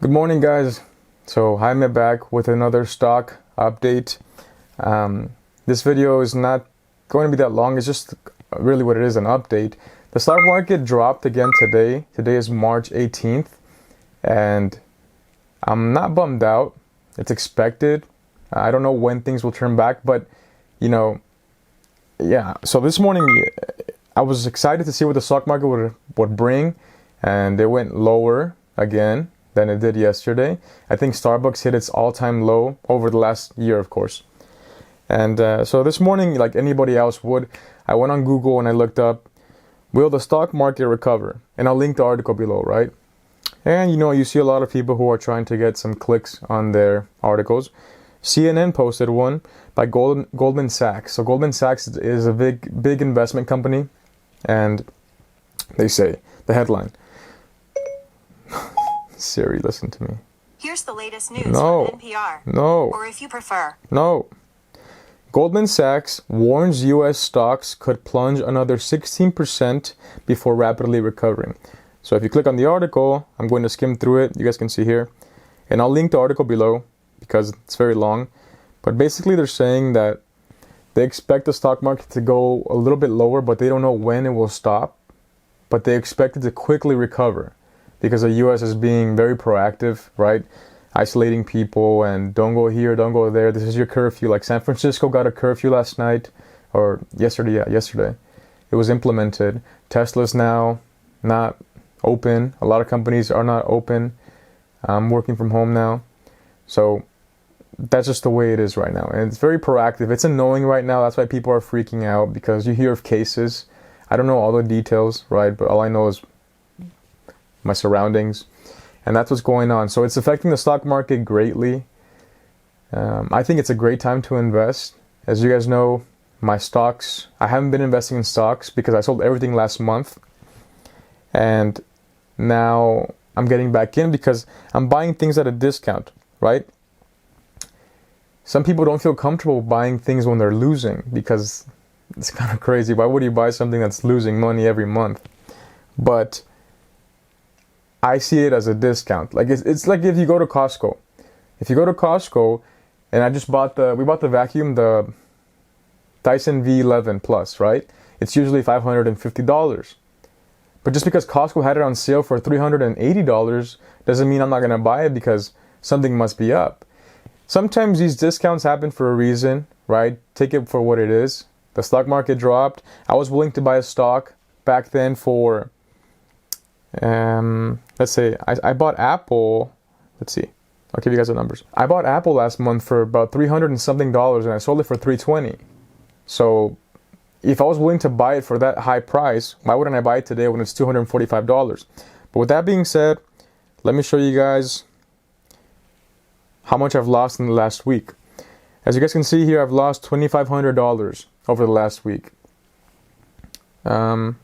Good morning, guys. So Jaime back with another stock update. This video is not going to be that long. It's just really what it is, an update. The stock market dropped again today. Today is March 18th, and I'm not bummed out. It's expected. I don't know when things will turn back, but yeah. So this morning I was excited to see what the stock market would bring, and it went lower again than it did yesterday. I think Starbucks hit its all-time low over the last year, of course. And so this morning, like anybody else would, I went on Google and I looked up, will the stock market recover? And I'll link the article below, right? And you see a lot of people who are trying to get some clicks on their articles. CNN posted one by Goldman Sachs. So Goldman Sachs is a big investment company, and they say, the headline, Siri, listen to me. Here's the latest news from NPR. No. Or if you prefer. No. Goldman Sachs warns U.S. stocks could plunge another 16% before rapidly recovering. So if you click on the article, I'm going to skim through it. You guys can see here. And I'll link the article below because it's very long. But basically they're saying that they expect the stock market to go a little bit lower, but they don't know when it will stop. But they expect it to quickly recover, because the U.S. is being very proactive, right? Isolating people and don't go here, don't go there. This is your curfew. Like San Francisco got a curfew last night or yesterday. Yeah, yesterday. It was implemented. Tesla's now not open. A lot of companies are not open. I'm working from home now. So that's just the way it is right now. And it's very proactive. It's annoying right now. That's why people are freaking out, because you hear of cases. I don't know all the details, right? But all I know is my surroundings, and that's what's going on. So it's affecting the stock market greatly. I think it's a great time to invest. As you guys know, my stocks, I haven't been investing in stocks because I sold everything last month, and now I'm getting back in because I'm buying things at a discount, right? Some people don't feel comfortable buying things when they're losing, because it's kind of crazy. Why would you buy something that's losing money every month? But I see it as a discount. Like it's like if you go to Costco. If you go to Costco, and we bought the vacuum, the Dyson V11 Plus, right? It's usually $550. But just because Costco had it on sale for $380 doesn't mean I'm not gonna buy it, because something must be up. Sometimes these discounts happen for a reason, right? Take it for what it is. The stock market dropped. I was willing to buy a stock back then for let's say I bought Apple. Let's see. I'll give you guys the numbers. I bought Apple last month for about $300 and something, and I sold it for $320. So if I was willing to buy it for that high price, why wouldn't I buy it today when it's $245? But with that being said, let me show you guys how much I've lost in the last week. As you guys can see here, I've lost $2,500 over the last week. Not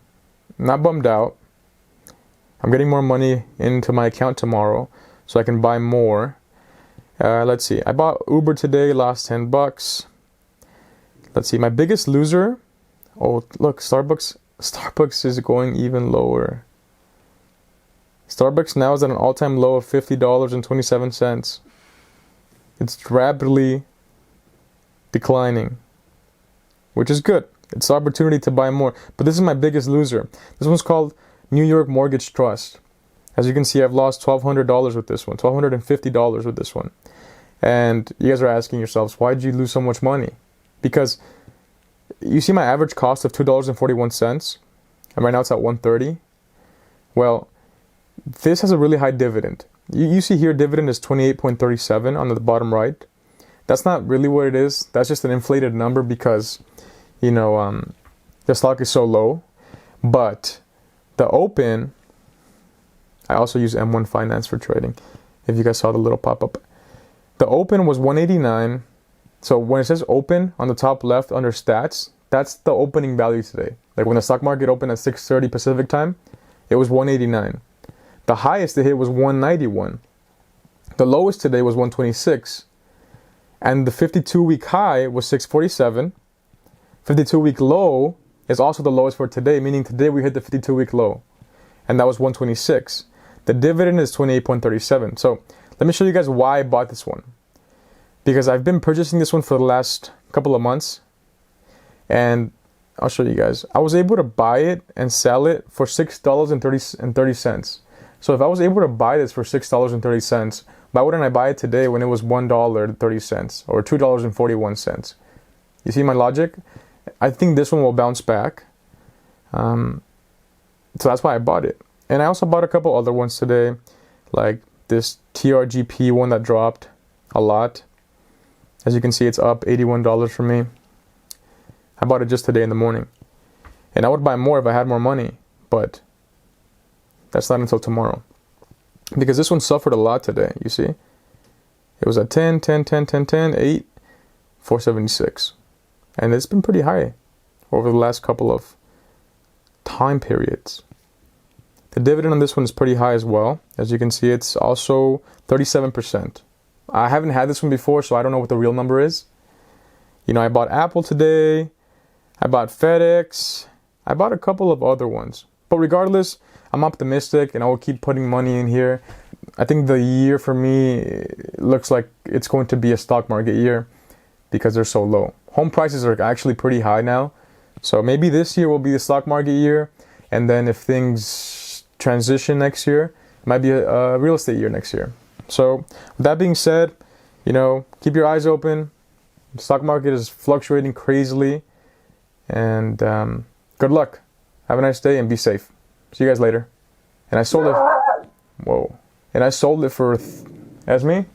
bummed out. I'm getting more money into my account tomorrow, so I can buy more. Let's see. I bought Uber today, lost $10. Let's see. My biggest loser. Oh, look, Starbucks. Starbucks is going even lower. Starbucks now is at an all-time low of $50.27. It's rapidly declining, which is good. It's an opportunity to buy more. But this is my biggest loser. This one's called New York Mortgage Trust. As you can see, I've lost $1,200 with this one, $1,250 with this one. And you guys are asking yourselves, why did you lose so much money? Because you see my average cost of $2.41, and right now it's at $1.30. Well, this has a really high dividend. You see here, dividend is 28.37 on the bottom right. That's not really what it is. That's just an inflated number because, the stock is so low. But the open, I also use M1 Finance for trading, if you guys saw the little pop-up. The open was 189. So when it says open on the top left under stats, that's the opening value today. Like when the stock market opened at 6:30 Pacific time, it was 189. The highest it hit was 191. The lowest today was 126. And the 52-week high was 647. 52-week low is also the lowest for today, meaning today we hit the 52-week low, and that was 126. The dividend is 28.37. So let me show you guys why I bought this one. Because I've been purchasing this one for the last couple of months. And I'll show you guys. I was able to buy it and sell it for $6.30. So if I was able to buy this for $6.30, why wouldn't I buy it today when it was $1.30 or $2.41? You see my logic? I think this one will bounce back. So that's why I bought it. And I also bought a couple other ones today, like this TRGP one that dropped a lot. As you can see, it's up $81 for me. I bought it just today in the morning. And I would buy more if I had more money, but that's not until tomorrow. Because this one suffered a lot today, you see? It was at 10, 10, 10, 10, 10, 8, 476. And it's been pretty high over the last couple of time periods. The dividend on this one is pretty high as well. As you can see, it's also 37%. I haven't had this one before, so I don't know what the real number is. You know, I bought Apple today. I bought FedEx. I bought a couple of other ones. But regardless, I'm optimistic and I will keep putting money in here. I think the year for me looks like it's going to be a stock market year because they're so low. Home prices are actually pretty high now. So maybe this year will be the stock market year. And then if things transition next year, it might be a real estate year next year. So with that being said, you know, keep your eyes open. The stock market is fluctuating crazily. And good luck. Have a nice day and be safe. See you guys later. And I sold it. Whoa. And I sold it for. That's me?